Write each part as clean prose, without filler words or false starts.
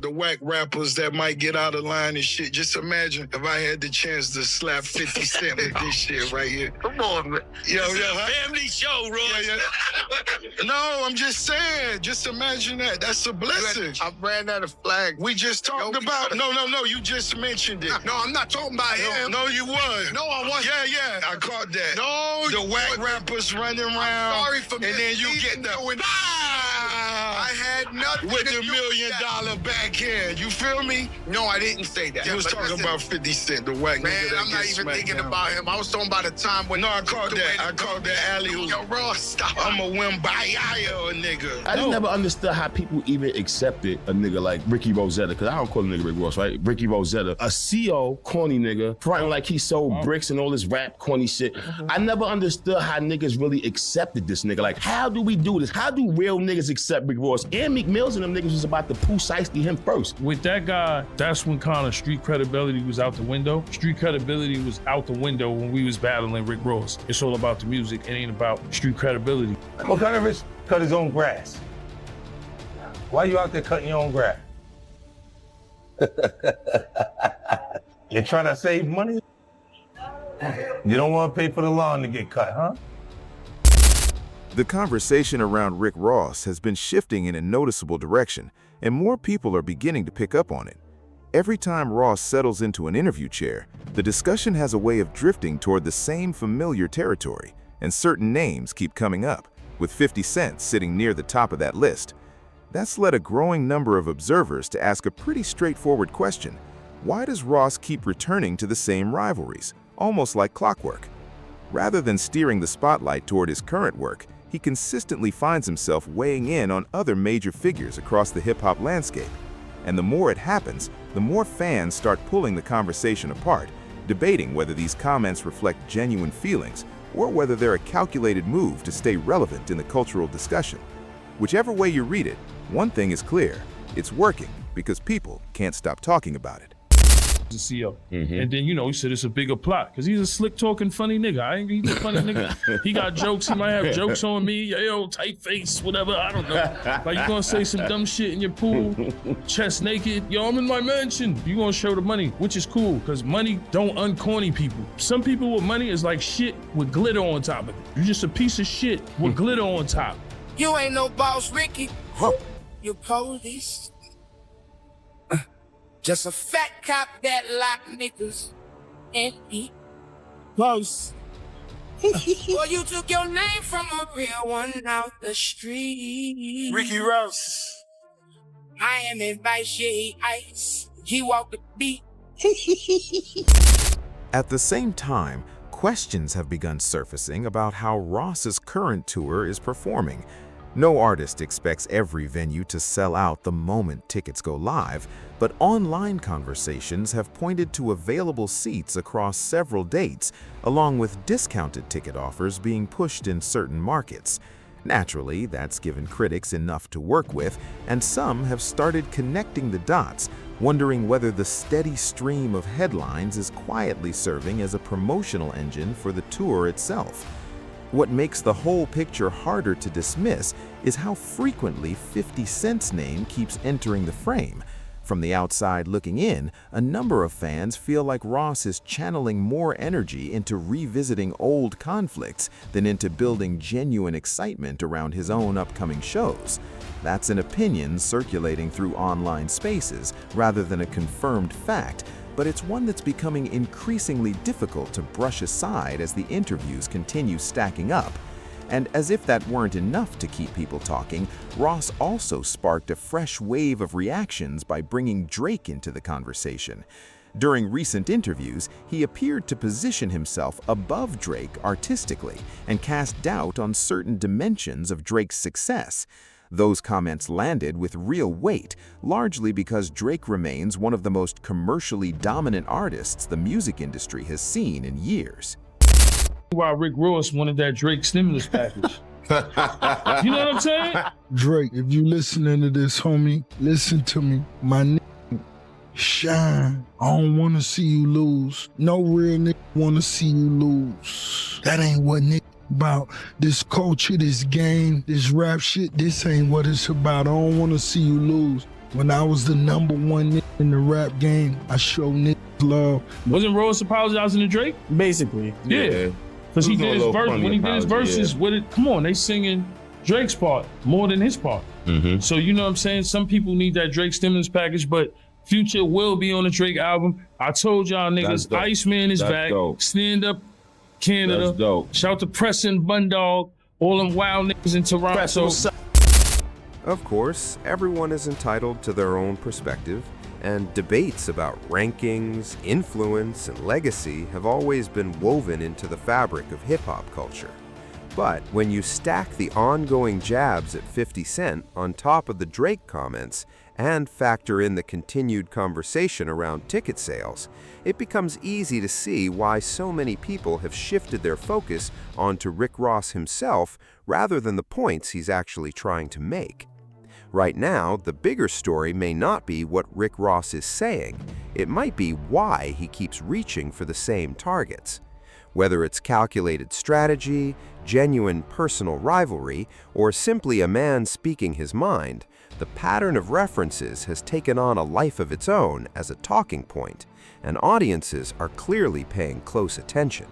the whack rappers that might get out of line and shit. Just imagine if I had the chance to slap 50 Cent with this shit right here. Come on, man. Yo, It's a family show, Ross. Yeah. No, I'm just saying. Just imagine that. That's a blessing. I ran out of flag. We just talked about. No. You just mentioned it. No, I'm not talking about him. No, you was. No, I wasn't. Yeah. I caught that. No, the whack rappers running around. I'm sorry for and then you get the I had nothing with to the do $1 million with that. backhand. You feel me? No, I didn't say that. You was But talking listen, about 50 Cent, the whack man, nigga that I'm not gets even smacked thinking down. about him. I was talking about a time when. No, I caught that. I caught that alley-oop. Yo, Ross, stop. I'm a Wimbayaya a nigga. I just never understood how people even accepted a nigga like Ricky Rosetta, because I don't call a nigga Rick Ross, right? Ricky Rosetta, a CO corny nigga, fronting like he sold bricks and all this rap corny shit. I never understood how niggas really accepted this nigga. Like, how do we do this? How do real niggas accept Rick Ross? And Meek Mills and them niggas was about to Pooh Shiesty him first. With that guy, that's when kind of street credibility was out the window. Street credibility was out the window when we was battling Rick Ross. It's all about the music. It ain't about street credibility. What kind of rich cut his own grass? Why you out there cutting your own grass? You're trying to save money? You don't want to pay for the lawn to get cut, huh? The conversation around Rick Ross has been shifting in a noticeable direction, and more people are beginning to pick up on it. Every time Ross settles into an interview chair, the discussion has a way of drifting toward the same familiar territory, and certain names keep coming up, with 50 Cent sitting near the top of that list. That's led a growing number of observers to ask a pretty straightforward question. Why does Ross keep returning to the same rivalries, almost like clockwork? Rather than steering the spotlight toward his current work, he consistently finds himself weighing in on other major figures across the hip-hop landscape. And the more it happens, the more fans start pulling the conversation apart, debating whether these comments reflect genuine feelings or whether they're a calculated move to stay relevant in the cultural discussion. Whichever way you read it, one thing is clear: it's working because people can't stop talking about it. The CO. And then, you know, he said it's a bigger plot because he's a slick talking funny nigga. He's a funny nigga. He got jokes. He might have jokes on me. Yo, tight face, whatever. I don't know. Like, you gonna say some dumb shit in your pool, chest naked. Yo, I'm in my mansion. You gonna show the money, which is cool because money don't uncorny people. Some people with money is like shit with glitter on top of it. You just a piece of shit with glitter on top. You ain't no boss, Ricky. You police. Just a fat cop that lock niggas and eat close. Well, you took your name from a real one out the street. Ricky Ross. I am in vice, shade ice. He walked the beat. At the same time, questions have begun surfacing about how Ross's current tour is performing. No artist expects every venue to sell out the moment tickets go live, but online conversations have pointed to available seats across several dates, along with discounted ticket offers being pushed in certain markets. Naturally, that's given critics enough to work with, and some have started connecting the dots, wondering whether the steady stream of headlines is quietly serving as a promotional engine for the tour itself. What makes the whole picture harder to dismiss is how frequently 50 Cent's name keeps entering the frame. From the outside looking in, a number of fans feel like Ross is channeling more energy into revisiting old conflicts than into building genuine excitement around his own upcoming shows. That's an opinion circulating through online spaces rather than a confirmed fact, but it's one that's becoming increasingly difficult to brush aside as the interviews continue stacking up. And as if that weren't enough to keep people talking, Ross also sparked a fresh wave of reactions by bringing Drake into the conversation. During recent interviews, he appeared to position himself above Drake artistically and cast doubt on certain dimensions of Drake's success. Those comments landed with real weight, largely because Drake remains one of the most commercially dominant artists the music industry has seen in years. Why Rick Ross wanted that Drake stimulus package. You know what I'm saying? Drake, if you listening to this, homie, listen to me. My nigga, shine. I don't want to see you lose. No real nigga want to see you lose. That ain't what nigga about. This culture, this game, this rap shit, this ain't what it's about. I don't want to see you lose. When I was the number one nigga in the rap game, I showed niggas love. Wasn't Ross apologizing to Drake? Basically. Yeah. Because he did his verse, when he did his verses with it, come on, they singing Drake's part more than his part. So you know what I'm saying? Some people need that Drake stimulus package, but Future will be on the Drake album. I told y'all niggas, Iceman is back. Stand Up Canada. That's dope. Shout to Preston, Bundog, all them wild niggas in Toronto. Of course, everyone is entitled to their own perspective, and debates about rankings, influence, and legacy have always been woven into the fabric of hip-hop culture. But when you stack the ongoing jabs at 50 Cent on top of the Drake comments and factor in the continued conversation around ticket sales, it becomes easy to see why so many people have shifted their focus onto Rick Ross himself rather than the points he's actually trying to make. Right now, the bigger story may not be what Rick Ross is saying. It might be why he keeps reaching for the same targets. Whether it's calculated strategy, genuine personal rivalry, or simply a man speaking his mind, the pattern of references has taken on a life of its own as a talking point, and audiences are clearly paying close attention.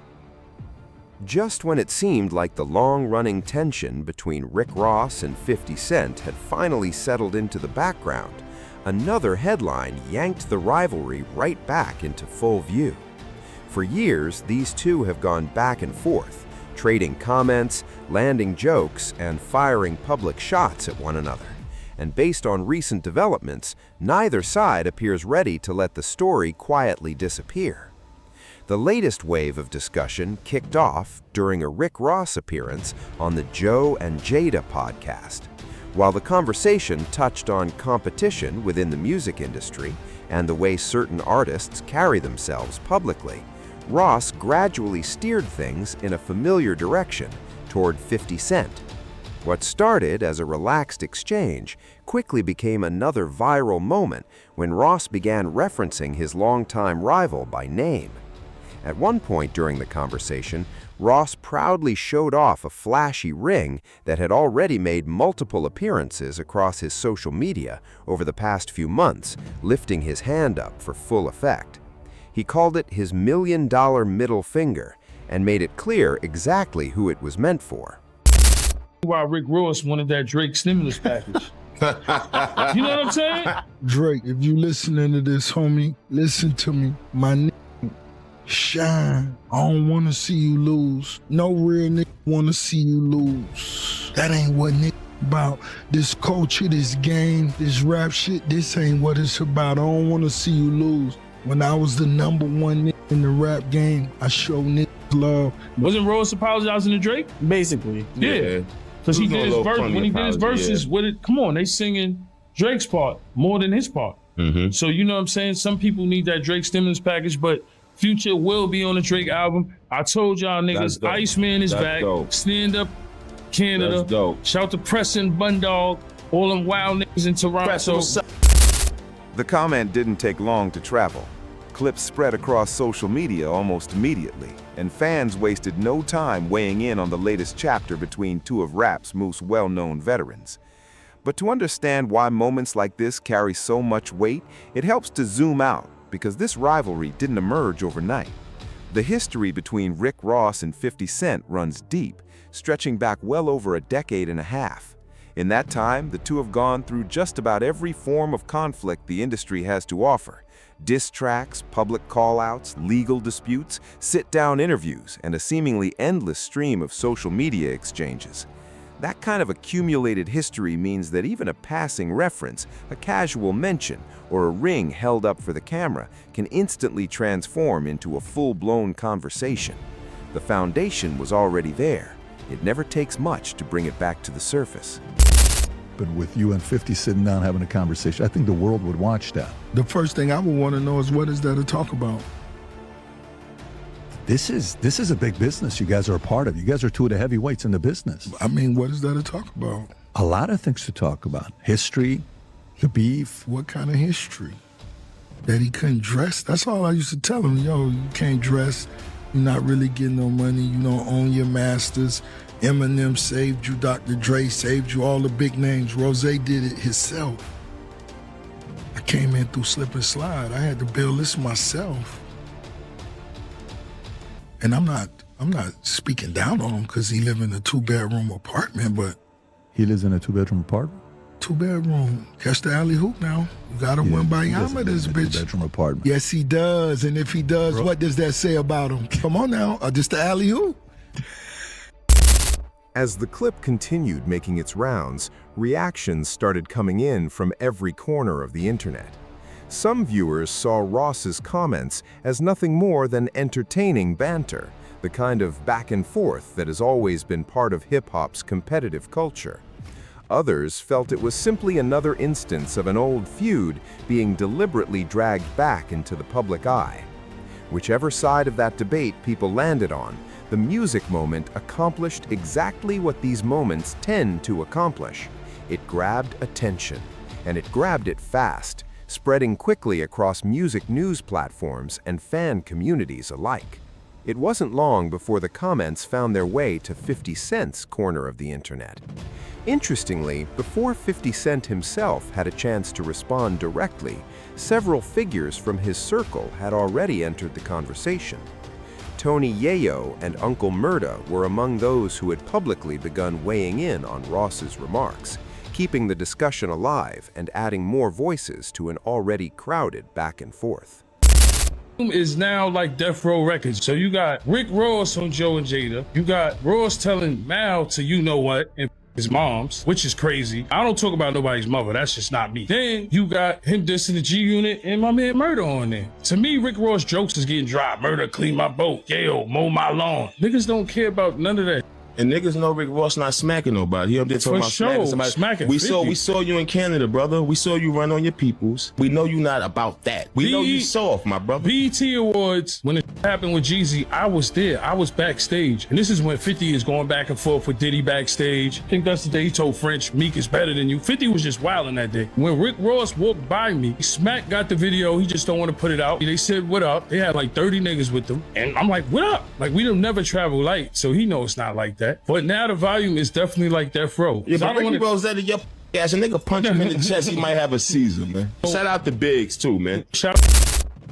Just when it seemed like the long-running tension between Rick Ross and 50 Cent had finally settled into the background, another headline yanked the rivalry right back into full view. For years, these two have gone back and forth, trading comments, landing jokes, and firing public shots at one another. And based on recent developments, neither side appears ready to let the story quietly disappear. The latest wave of discussion kicked off during a Rick Ross appearance on the Joe and Jada podcast. While the conversation touched on competition within the music industry and the way certain artists carry themselves publicly, Ross gradually steered things in a familiar direction toward 50 Cent. What started as a relaxed exchange quickly became another viral moment when Ross began referencing his longtime rival by name. At one point during the conversation, Ross proudly showed off a flashy ring that had already made multiple appearances across his social media over the past few months, lifting his hand up for full effect. He called it his $1 million middle finger and made it clear exactly who it was meant for. Why Rick Ross wanted that Drake stimulus package. You know what I'm saying? Drake, if you listening to this, homie, listen to me. My nigga, shine. I don't want to see you lose. No real nigga want to see you lose. That ain't what nigga about. This culture, this game, this rap shit, this ain't what it's about. I don't want to see you lose. When I was the number one nigga in the rap game, I showed niggas love. Wasn't Ross apologizing to Drake? Basically. Yeah. Because he did his verse, when he did his verses with it, come on, they singing Drake's part more than his part. So you know what I'm saying? Some people need that Drake stimulus package, but Future will be on the Drake album. I told y'all niggas, Iceman is back. Stand Up Canada. Shout to Preston, Bundog, all them wild niggas in Toronto. The comment didn't take long to travel. Clips spread across social media almost immediately, and fans wasted no time weighing in on the latest chapter between two of rap's most well-known veterans. But to understand why moments like this carry so much weight, it helps to zoom out, because this rivalry didn't emerge overnight. The history between Rick Ross and 50 Cent runs deep, stretching back well over a decade and a half. In that time, the two have gone through just about every form of conflict the industry has to offer. Diss tracks, public call-outs, legal disputes, sit-down interviews, and a seemingly endless stream of social media exchanges. That kind of accumulated history means that even a passing reference, a casual mention, or a ring held up for the camera can instantly transform into a full-blown conversation. The foundation was already there. It never takes much to bring it back to the surface. But with you and 50 sitting down having a conversation, I think the world would watch that. The first thing I would want to know is, what is there to talk about? This is a big business you guys are a part of. You guys are two of the heavyweights in the business. I mean, what is there to talk about? A lot of things to talk about. History, the beef. What kind of history? That he couldn't dress? That's all I used to tell him. Yo, you can't dress. You're not really getting no money. You don't own your masters. Eminem saved you. Dr. Dre saved you. All the big names. Rose did it himself. came in through slip and slide. I had to build this myself. And I'm not speaking down on him because he live in a 2-bedroom apartment, but He lives in a 2-bedroom apartment? 2-bedroom. Catch the alley hoop now. You gotta win by he doesn't Yama, live this in a bitch. 2-bedroom apartment. Yes, he does. And if he does, what does that say about him? Come on now, just the alley hoop. As the clip continued making its rounds, reactions started coming in from every corner of the internet. Some viewers saw Ross's comments as nothing more than entertaining banter, the kind of back and forth that has always been part of hip-hop's competitive culture. Others felt it was simply another instance of an old feud being deliberately dragged back into the public eye. Whichever side of that debate people landed on, the music moment accomplished exactly what these moments tend to accomplish. It grabbed attention, and it grabbed it fast, spreading quickly across music news platforms and fan communities alike. It wasn't long before the comments found their way to 50 Cent's corner of the internet. Interestingly, before 50 Cent himself had a chance to respond directly, several figures from his circle had already entered the conversation. Tony Yayo and Uncle Murda were among those who had publicly begun weighing in on Ross's remarks, keeping the discussion alive and adding more voices to an already crowded back and forth. Is now like Death Row Records. So you got Rick Ross on Joe and Jada. You got Ross telling Mal to you know what and his mom's, which is crazy. I don't talk about nobody's mother. That's just not me. Then you got him dissing the G Unit and my man Murda on there. To me, Rick Ross jokes is getting dry. Murda clean my boat. Yayo, mow my lawn. Niggas don't care about none of that. And niggas know Rick Ross not smacking nobody. He up there talking about smacking somebody. Smacking we 50. saw you in Canada, brother. We saw you run on your peoples. We know you not about that. We know you soft, my brother. BET Awards, when it happened with Jeezy, I was there. I was backstage. And this is when 50 is going back and forth with Diddy backstage. I think that's the day he told French, Meek is better than you. 50 was just wilding that day. When Rick Ross walked by me, Smack got the video. He just don't want to put it out. They said, what up? They had like 30 niggas with them. And I'm like, what up? Like, we don't never travel light. So he knows it's not like that. But now the volume is definitely like Death Row. Yeah, So but Ricky Rosetta, your ass, a nigga punch him in the chest, he might have a seizure, man. Shout out to Biggs, too, man.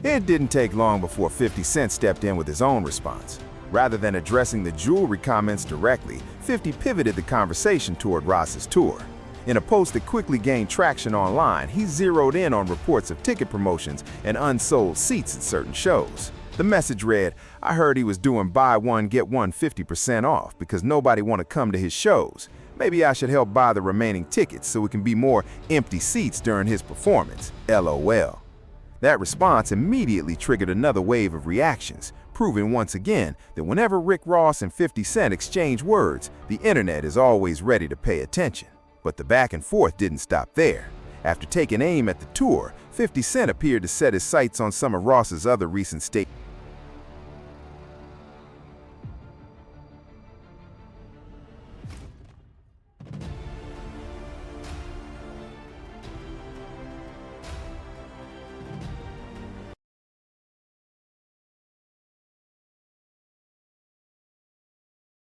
It didn't take long before 50 Cent stepped in with his own response. Rather than addressing the jewelry comments directly, 50 pivoted the conversation toward Ross's tour. In a post that quickly gained traction online, he zeroed in on reports of ticket promotions and unsold seats at certain shows. The message read, I heard he was doing buy one, get one 50% off because nobody want to come to his shows. Maybe I should help buy the remaining tickets so it can be more empty seats during his performance. LOL. That response immediately triggered another wave of reactions, proving once again that whenever Rick Ross and 50 Cent exchange words, the internet is always ready to pay attention. But the back and forth didn't stop there. After taking aim at the tour, 50 Cent appeared to set his sights on some of Ross's other recent statements.